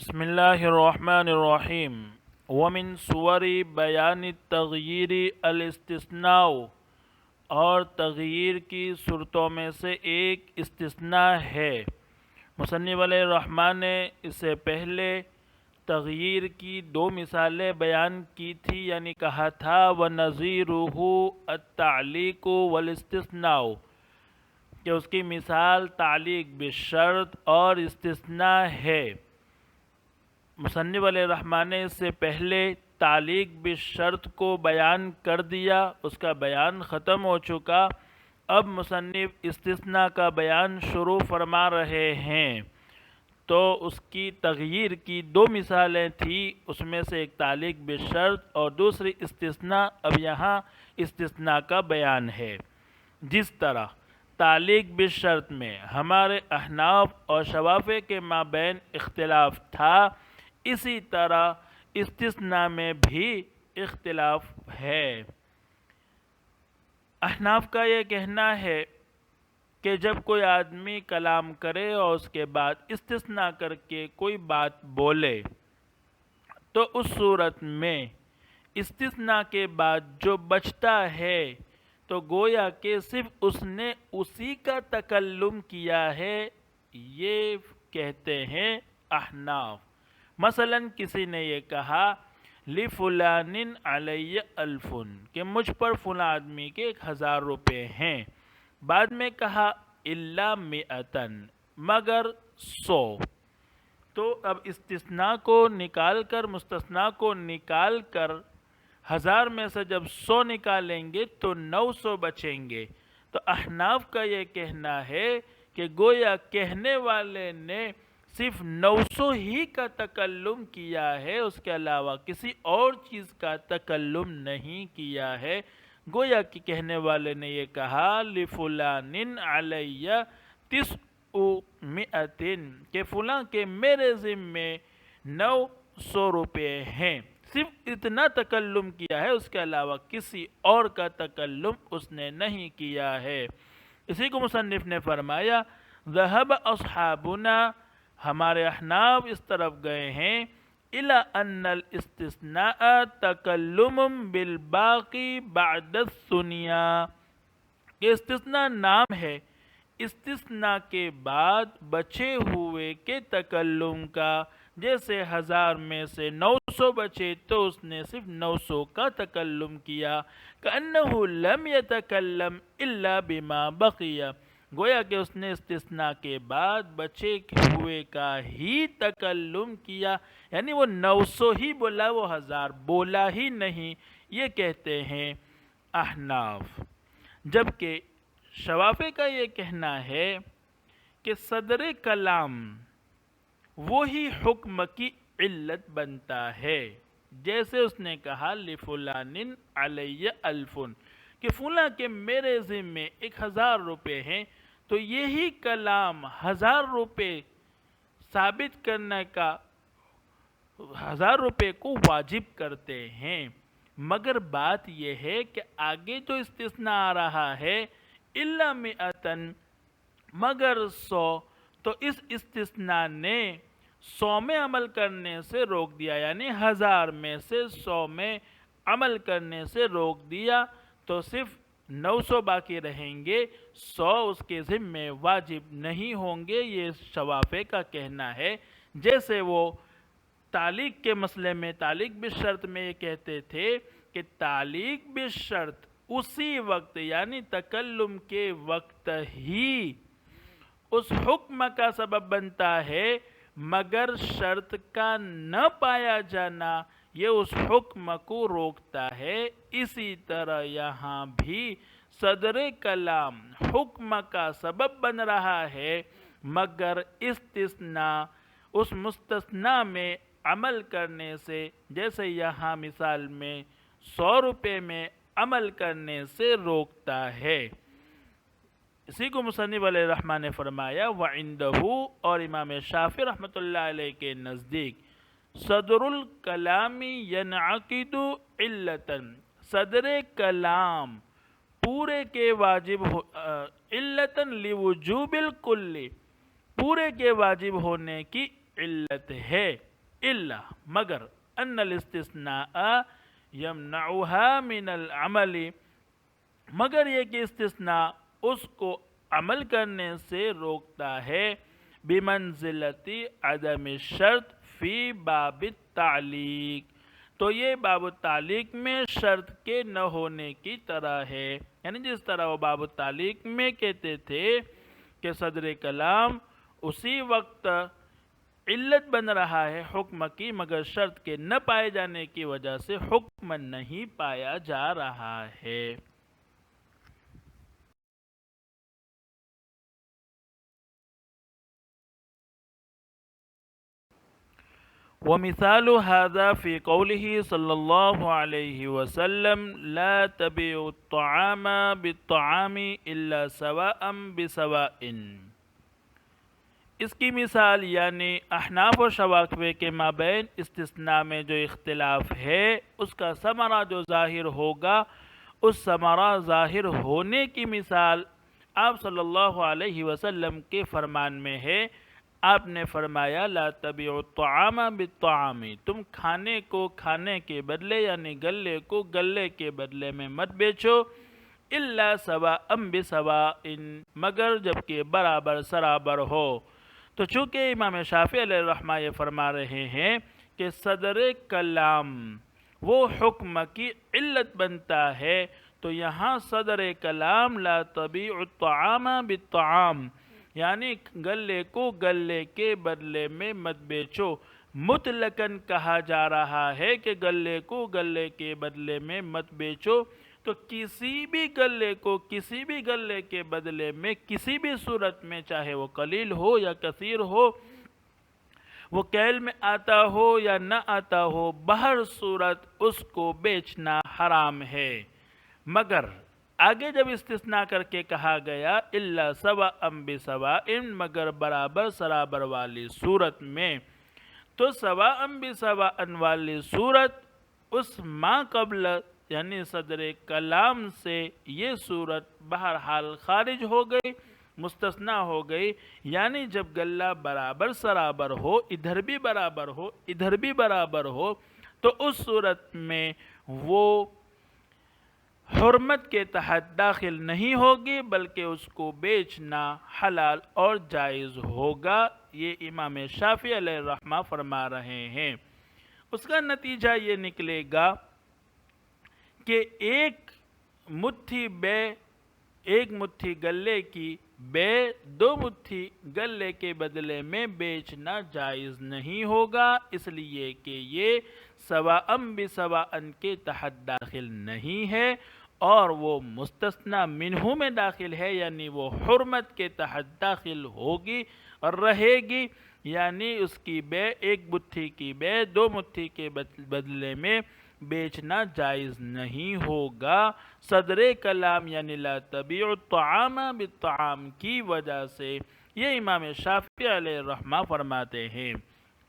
بسم اللہ الرحمن الرحیم ومن صور بیان التغییر الاستثناء، اور تغییر کی صورتوں میں سے ایک استثناء ہے۔ مصنف علیہ الرحمن نے اس سے پہلے تغییر کی دو مثالیں بیان کی تھی، یعنی کہا تھا وَنَظِيرُهُ التَّعْلِيقُ وَالِاسْتِثْنَاءُ، کہ اس کی مثال تعلیق بالشرط اور استثناء ہے۔ مصنف علیہ الرحمن نے اس سے پہلے تعلیق بالشرط کو بیان کر دیا، اس کا بیان ختم ہو چکا۔ اب مصنف استثناء کا بیان شروع فرما رہے ہیں۔ تو اس کی تغییر کی دو مثالیں تھیں، اس میں سے ایک تعلیق بالشرط اور دوسری استثناء۔ اب یہاں استثناء کا بیان ہے۔ جس طرح تعلیق بالشرط میں ہمارے احناف اور شوافع کے مابین اختلاف تھا، اسی طرح استثناء میں بھی اختلاف ہے۔ احناف کا یہ کہنا ہے کہ جب کوئی آدمی کلام کرے اور اس کے بعد استثناء کر کے کوئی بات بولے، تو اس صورت میں استثناء کے بعد جو بچتا ہے تو گویا کہ صرف اس نے اسی کا تکلم کیا ہے، یہ کہتے ہیں احناف۔ مثلا کسی نے یہ کہا لِفُلَانٍ عَلَيَّ أَلْفٌ، کہ مجھ پر فلاں آدمی کے 1000 روپے ہیں۔ بعد میں کہا إِلَّا مِئَةً، مگر 100۔ تو اب استثناء کو نکال کر، مستثنیٰ کو نکال کر 1000 میں سے جب 100 نکالیں گے تو 900 بچیں گے۔ تو احناف کا یہ کہنا ہے کہ گویا کہنے والے نے صرف 900 ہی کا تکلم کیا ہے، اس کے علاوہ کسی اور چیز کا تکلم نہیں کیا ہے۔ گویا کہ کہنے والے نے یہ کہا لِفُلَانٍ عَلَيَّ 900، کہ فلاں کے میرے ذمے 900 روپے ہیں۔ صرف اتنا تکلم کیا ہے، اس کے علاوہ کسی اور کا تکلم اس نے نہیں کیا ہے۔ اسی کو مصنف نے فرمایا ذهب اصحابنا، ہمارے احناف اس طرف گئے ہیں إِلَىٰ أَنَّ الْإِسْتِثْنَاءَ تَكَلُّمٌ بِالْبَاقِي بَعْدَ الثُّنْيَا، کہ استثناء نام ہے استثناء کے بعد بچے ہوئے کے تکلم کا۔ جیسے 1000 میں سے 900 بچے تو اس نے صرف 900 کا تکلم کیا۔ كَأَنَّهُ لَمْ يَتَكَلَّمْ إِلَّا بِمَا بَقِيَ، گویا کہ اس نے استثناء کے بعد بچے ہوئے کا ہی تکلم کیا، یعنی وہ 900 ہی بولا، وہ 1000 بولا ہی نہیں، یہ کہتے ہیں احناف۔ جبکہ شوافع کا یہ کہنا ہے کہ صدر کلام وہی حکم کی علت بنتا ہے۔ جیسے اس نے کہا لِفُلَانٍ عَلَيَّ أَلْفٌ، کہ فلاں کے میرے ذمے 1000 روپے ہیں، تو یہی کلام 1000 روپے ثابت کرنے کا، 1000 روپے کو واجب کرتے ہیں۔ مگر بات یہ ہے کہ آگے جو استثناء آ رہا ہے إِلَّا مِئَةً، مگر 100، تو اس استثناء نے 100 میں عمل کرنے سے روک دیا، یعنی 1000 میں سے 100 میں عمل کرنے سے روک دیا، تو صرف 900 باقی رہیں گے، 100 اس کے ذمے واجب نہیں ہوں گے، یہ شوافع کا کہنا ہے۔ جیسے وہ تعلیق کے مسئلے میں، تعلیق بالشرط میں یہ کہتے تھے کہ تعلیق بالشرط اسی وقت، یعنی تکلم کے وقت ہی اس حکم کا سبب بنتا ہے، مگر شرط کا نہ پایا جانا یہ اس حکم کو روکتا ہے۔ اسی طرح یہاں بھی صدر کلام حکم کا سبب بن رہا ہے، مگر استثناء اس مستثنیٰ میں عمل کرنے سے، جیسے یہاں مثال میں 100 روپے میں عمل کرنے سے روکتا ہے۔ اسی کو مصنف علیہ الرحمن نے فرمایا وَعِندَهُ، اور امام شافعی رحمۃ اللہ علیہ کے نزدیک صدر الکلام ينعقد علتاً، صدر کلام پورے کے واجب علتاً لوجوب الکل، پورے کے واجب ہونے کی علت ہے۔ الا مگر ان الاستثناء یمنعها من العمل، مگر یہ کہ استثناء اس کو عمل کرنے سے روکتا ہے، بمنزلت عدم الشرط فی باب التعلیق، تو یہ باب التعلیق میں شرط کے نہ ہونے کی طرح ہے، یعنی جس طرح وہ باب التعلیق میں کہتے تھے کہ صدر کلام اسی وقت علت بن رہا ہے حکم کی، مگر شرط کے نہ پائے جانے کی وجہ سے حکم نہیں پایا جا رہا ہے۔ ومثال هذا في قوله صلی اللہ علیہ وسلم لا تبيعوا الطعام بالطعام الا سواء بسواء، اس کی مثال یعنی احناف و شوافیہ کے مابین استثناء میں جو اختلاف ہے اس کا ثمرہ جو ظاہر ہوگا، اس ثمرہ ظاہر ہونے کی مثال آپ صلی اللہ علیہ وسلم کے فرمان میں ہے۔ آپ نے فرمایا لا تبیعوا الطعام بالطعام، تم کھانے کو کھانے کے بدلے یعنی گلے کو گلے کے بدلے میں مت بیچو، الا سواء بسواء، مگر جبکہ برابر سرابر ہو۔ تو چونکہ امام شافعی علیہ الرحمہ یہ فرما رہے ہیں کہ صدر کلام وہ حکم کی علت بنتا ہے، تو یہاں صدر کلام لا تبیع الطعام بالطعام یعنی گلے کو گلے کے بدلے میں مت بیچو، مطلقاً کہا جا رہا ہے کہ گلے کو گلے کے بدلے میں مت بیچو، تو کسی بھی گلے کو کسی بھی گلے کے بدلے میں کسی بھی صورت میں، چاہے وہ قلیل ہو یا کثیر ہو، وہ کیل میں آتا ہو یا نہ آتا ہو، بہر صورت اس کو بیچنا حرام ہے۔ مگر آگے جب استثناء کر کے کہا گیا الا سواء بسواء، مگر برابر سرابر والی صورت میں، تو سواء بسواء والی صورت اس ما قبل یعنی صدر کلام سے یہ صورت بہرحال خارج ہو گئی، مستثنی ہو گئی، یعنی جب گلہ برابر سرابر ہو، ادھر بھی برابر ہو ادھر بھی برابر ہو، تو اس صورت میں وہ حرمت کے تحت داخل نہیں ہوگی، بلکہ اس کو بیچنا حلال اور جائز ہوگا۔ یہ امام شافعی علیہ الرحمہ فرما رہے ہیں۔ اس کا نتیجہ یہ نکلے گا کہ ایک مٹھی گلے کی بے دو مٹھی گلے کے بدلے میں بیچنا جائز نہیں ہوگا، اس لیے کہ یہ سواء بسواء کے تحت داخل نہیں ہے، اور وہ مستثنی منہ میں داخل ہے، یعنی وہ حرمت کے تحت داخل ہوگی اور رہے گی، یعنی اس کی بے ایک مٹھی کی بے دو مٹھی کے بدلے میں بیچنا جائز نہیں ہوگا، صدر کلام یعنی لا تبیع الطعام بالطعام کی وجہ سے، یہ امام شافعی علیہ الرحمہ فرماتے ہیں۔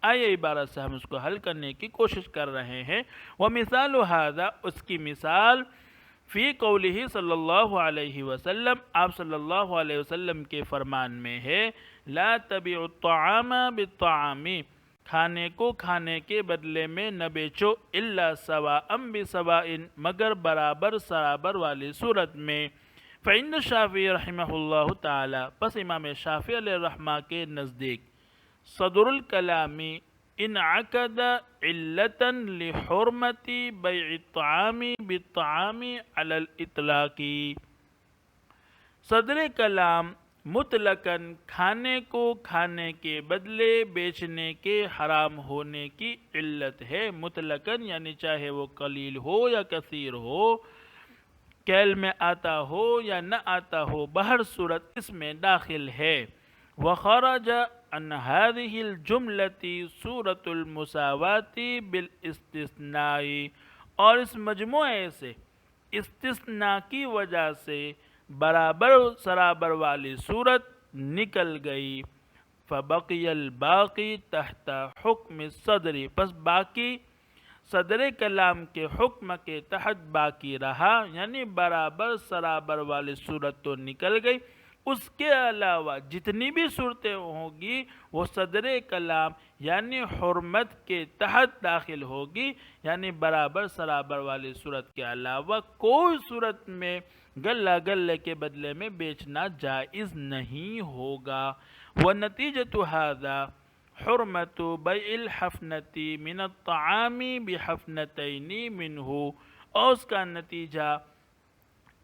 آئیے عبارت سے ہم اس کو حل کرنے کی کوشش کر رہے ہیں۔ ومثال هذا، اس کی مثال فی قولہ صلی اللہ علیہ وسلم، آپ صلی اللہ علیہ وسلم کے فرمان میں ہے لا تبیع الطعام بالطعام، کھانے کو کھانے کے بدلے میں نہ بیچو، الا سواء بسواء، مگر برابر سرابر والی صورت میں۔ فعند الشافعی رحمہ اللہ تعالی، پس امام شافعی علیہ الرحمہ کے نزدیک صدر الکلام انعقد علتا لحرمت بیع الطعام بالطعام علی الاطلاق، صدر کلام مطلقاً کھانے کو کھانے کے بدلے بیچنے کے حرام ہونے کی علت ہے، مطلقاً یعنی چاہے وہ قلیل ہو یا کثیر ہو، کیل میں آتا ہو یا نہ آتا ہو، بہر صورت اس میں داخل ہے۔ وخرج عن هذه الجملة صورت المساوات بالاستثناء، اور اس مجموعے سے استثناء کی وجہ سے برابر سرابر والی صورت نکل گئی۔ فبقی الباقی تحت حکم الصدر، پس باقی صدر کلام کے حکم کے تحت باقی رہا، یعنی برابر سرابر والی صورت تو نکل گئی، اس کے علاوہ جتنی بھی صورتیں ہوں گی وہ صدر کلام یعنی حرمت کے تحت داخل ہوگی، یعنی برابر سرابر والی صورت کے علاوہ کوئی صورت میں گلہ گلے کے بدلے میں بیچنا جائز نہیں ہوگا۔ وَنَتِيجَةُ هَذَا حرمت بیع الحفنۃ من الطعام بحفنتین منہ، اور اس کا نتیجہ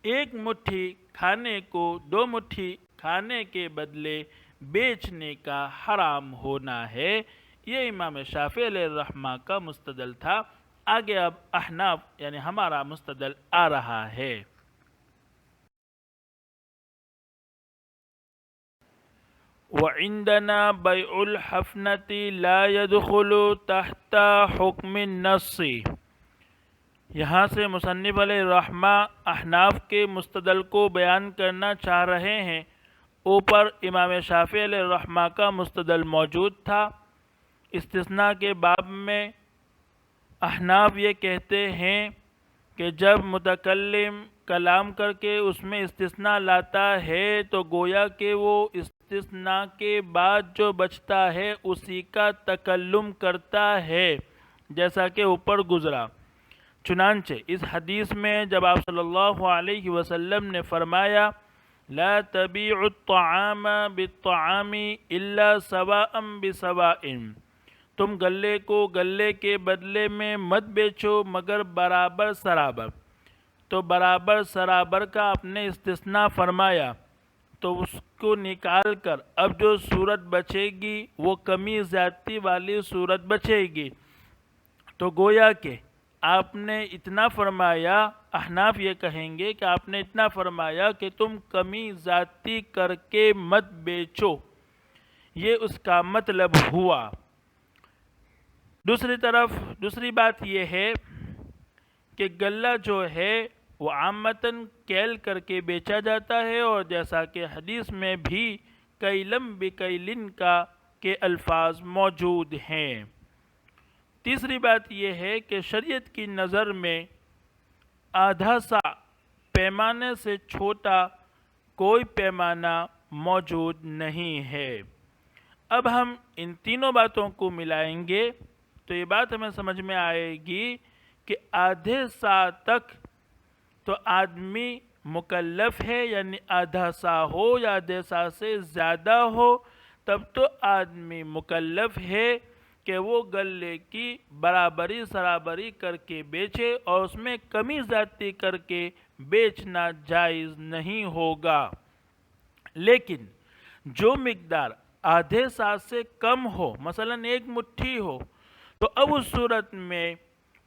ایک مٹھی کھانے کو 2 مٹھی کھانے کے بدلے بیچنے کا حرام ہونا ہے۔ یہ امام شافعی علیہ الرحمہ کا مستدل تھا۔ آگے اب احناف یعنی ہمارا مستدل آ رہا ہے۔ وَعِنْدَنَا بَيْعُ الْحَفْنَةِ لَا يَدْخُلُ تَحْتَ حُکْمِ النَّصِّ۔ یہاں سے مصنف علیہ الرحمہ احناف کے مستدل کو بیان کرنا چاہ رہے ہیں۔ اوپر امام شافعی علیہ الرحمہ کا مستدل موجود تھا۔ استثناء کے باب میں احناف یہ کہتے ہیں کہ جب متکلم کلام کر کے اس میں استثناء لاتا ہے تو گویا کہ وہ استثناء کے بعد جو بچتا ہے اسی کا تکلم کرتا ہے، جیسا کہ اوپر گزرا۔ چنانچہ اس حدیث میں جب آپ صلی اللہ علیہ وسلم نے فرمایا لا تبیع الطعام بالطعام الا سواء بسواء، تم گلے کو گلے کے بدلے میں مت بیچو مگر برابر سرابر، تو برابر سرابر کا آپ نے استثناء فرمایا، تو اس کو نکال کر اب جو صورت بچے گی وہ کمی زیادتی والی صورت بچے گی۔ تو گویا کہ آپ نے اتنا فرمایا، احناف یہ کہیں گے کہ آپ نے اتنا فرمایا کہ تم کمی زیادتی کر کے مت بیچو، یہ اس کا مطلب ہوا۔ دوسری طرف دوسری بات یہ ہے کہ غلہ جو ہے وہ عامتاً کیل کر کے بیچا جاتا ہے، اور جیسا کہ حدیث میں بھی کیلم بکیلن کا کے الفاظ موجود ہیں۔ تیسری بات یہ ہے کہ شریعت کی نظر میں آدھا سا پیمانے سے چھوٹا کوئی پیمانہ موجود نہیں ہے۔ اب ہم ان تینوں باتوں کو ملائیں گے تو یہ بات ہمیں سمجھ میں آئے گی کہ آدھے سا تک تو آدمی مکلف ہے، یعنی آدھا سا ہو یا آدھے سا سے زیادہ ہو تب تو آدمی مکلف ہے کہ وہ گلے کی برابری سرابری کر کے بیچے، اور اس میں کمی زیادتی کر کے بیچنا جائز نہیں ہوگا۔ لیکن جو مقدار آدھے سا سے کم ہو، مثلا 1 مٹھی ہو، تو اب اس صورت میں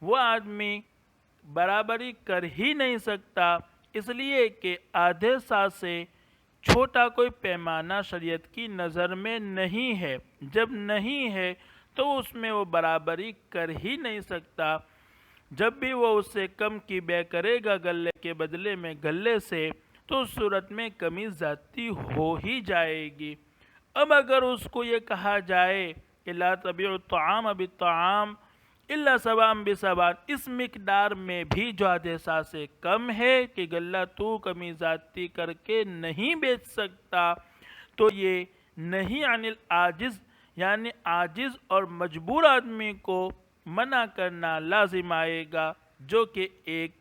وہ آدمی برابری کر ہی نہیں سکتا، اس لیے کہ آدھے سا سے چھوٹا کوئی پیمانہ شریعت کی نظر میں نہیں ہے۔ جب نہیں ہے تو اس میں وہ برابری کر ہی نہیں سکتا۔ جب بھی وہ اس سے کم کی بے کرے گا گلے کے بدلے میں گلے سے، تو اس صورت میں کمی زیادتی ہو ہی جائے گی۔ اب اگر اس کو یہ کہا جائے کہ لا تبیع الطعام بالطعام الا سواء بسواء، اس مقدار میں بھی جو آدھے سا سے کم ہے کہ غلہ تو کمی زیادتی کر کے نہیں بیچ سکتا، تو یہ نہیں عن العاجز، یعنی عاجز اور مجبور آدمی کو منع کرنا لازم آئے گا، جو کہ ایک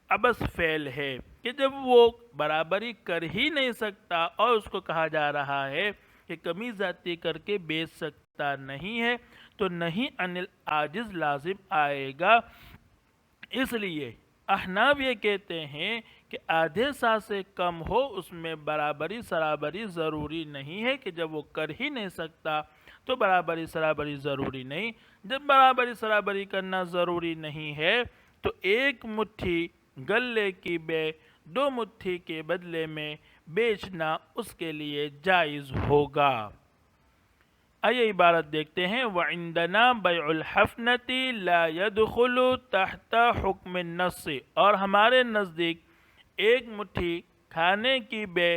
عبث فعل ہے کہ جب وہ برابری کر ہی نہیں سکتا اور اس کو کہا جا رہا ہے کہ کمی زیادتی کر کے بیچ سکتا نہیں ہے، تو نہیں عن العاجز لازم آئے گا۔ اس لیے احناف یہ کہتے ہیں کہ آدھے سا سے کم ہو اس میں برابری سرابری ضروری نہیں ہے، کہ جب وہ کر ہی نہیں سکتا تو برابری سرابری ضروری نہیں۔ جب برابری سرابری کرنا ضروری نہیں ہے تو 1 مٹھی گلے کی بے 2 مٹھی کے بدلے میں بیچنا اس کے لیے جائز ہوگا۔ آئیے عبارت دیکھتے ہیں۔ وَعِنْدَنَا بَيْعُ الْحَفْنَةِ لَا يَدْخُلُ تَحْتَ حُکْمِ النَّصِّ، اور ہمارے نزدیک 1 مٹھی کھانے کی بے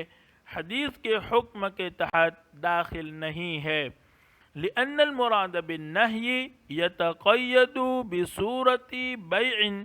حدیث کے حکم کے تحت داخل نہیں ہے، لِأَنَّ الْمُرَادَ بِالنَّهْيِ يَتَقَيَّدُ بِصُورَةِ بَيْعٍ،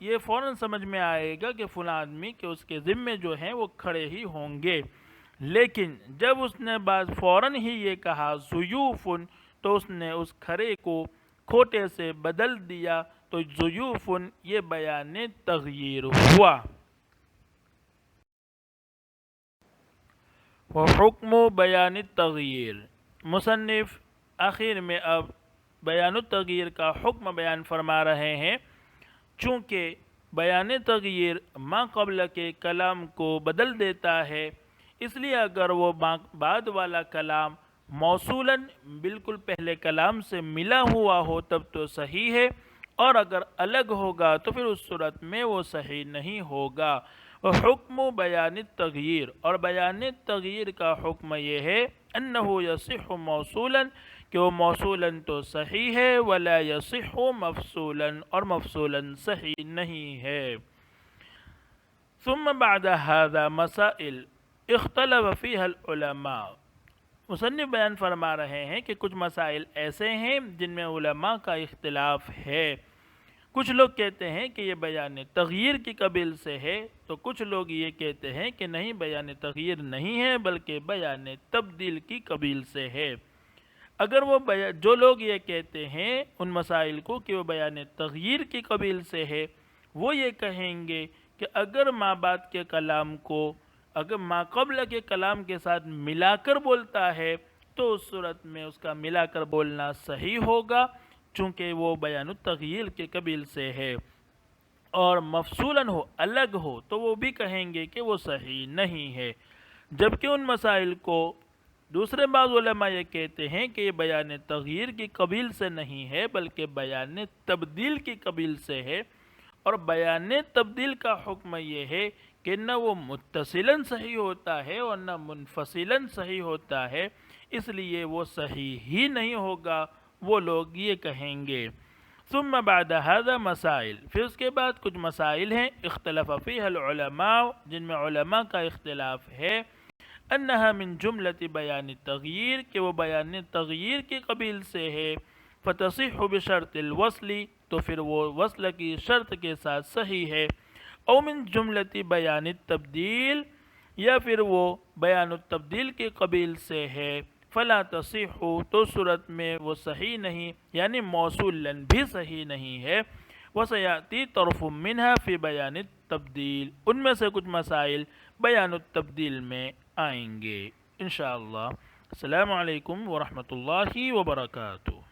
یہ فوراً سمجھ میں آئے گا کہ فلاں آدمی کہ اس کے ذمے جو ہیں وہ کھڑے ہی ہوں گے، لیکن جب اس نے بعد فوراً ہی یہ کہا ضیوفن، تو اس نے اس کھڑے کو کھوٹے سے بدل دیا، تو ضیوفن یہ بیان تغییر ہوا۔ وحکم بیان التغییر، مصنف آخر میں اب بیان التغییر کا حکم بیان فرما رہے ہیں۔ چونکہ بیان تغییر ما قبل کے کلام کو بدل دیتا ہے، اس لیے اگر وہ بعد والا کلام موصولاً بالکل پہلے کلام سے ملا ہوا ہو تب تو صحیح ہے، اور اگر الگ ہوگا تو پھر اس صورت میں وہ صحیح نہیں ہوگا۔ حکم بیان التغییر، اور بیان تغییر کا حکم یہ ہے انہو یصح موصولاً کہ وہ موصولاً تو صحیح ہے، ولا یصح مفصولاً اور مفصولاً صحیح نہیں ہے۔ ثم بعد هذا مسائل اختلف فيها العلماء، مصنف بیان فرما رہے ہیں کہ کچھ مسائل ایسے ہیں جن میں علماء کا اختلاف ہے۔ کچھ لوگ کہتے ہیں کہ یہ بیان تغییر کی قبیل سے ہے، تو کچھ لوگ یہ کہتے ہیں کہ نہیں، بیان تغییر نہیں ہے بلکہ بیان تبدیل کی قبیل سے ہے۔ اگر وہ جو لوگ یہ کہتے ہیں ان مسائل کو کہ وہ بیان تغییر کی قبیل سے ہے، وہ یہ کہیں گے کہ اگر ما بعد کے کلام کو اگر ما قبل کے کلام کے ساتھ ملا کر بولتا ہے تو اس صورت میں اس کا ملا کر بولنا صحیح ہوگا، چونکہ وہ بیان التغییر کے قبیل سے ہے، اور مفصولاً ہو، الگ ہو، تو وہ بھی کہیں گے کہ وہ صحیح نہیں ہے۔ جبکہ ان مسائل کو دوسرے بعض علماء یہ کہتے ہیں کہ یہ بیان تغییر کی قبیل سے نہیں ہے بلکہ بیان تبدیل کی قبیل سے ہے، اور بیان تبدیل کا حکم یہ ہے کہ نہ وہ متصلاً صحیح ہوتا ہے اور نہ منفصلاً صحیح ہوتا ہے، اس لیے وہ صحیح ہی نہیں ہوگا، وہ لوگ یہ کہیں گے۔ ثم بعد هذا مسائل، پھر اس کے بعد کچھ مسائل ہیں اختلف فیہ العلماء، جن میں علماء کا اختلاف ہے، انہا من جملۃ بیان التغییر کہ وہ بیان تغییر کی قبیل سے ہے، فتصح بشرط الوصل تو پھر وہ وصل کی شرط کے ساتھ صحیح ہے، او من جملۃ بیان التبدیل یا پھر وہ بیان التبدیل کی قبیل سے ہے، فلا تصح تو صورت میں وہ صحیح نہیں، یعنی موصولاً بھی صحیح نہیں ہے۔ وسیاتی طرف منہا فی بیان التبدیل، ان میں سے کچھ مسائل بیان التبدیل میں آئیں گے انشاءاللہ۔ السلام علیکم ورحمۃ اللہ وبرکاتہ۔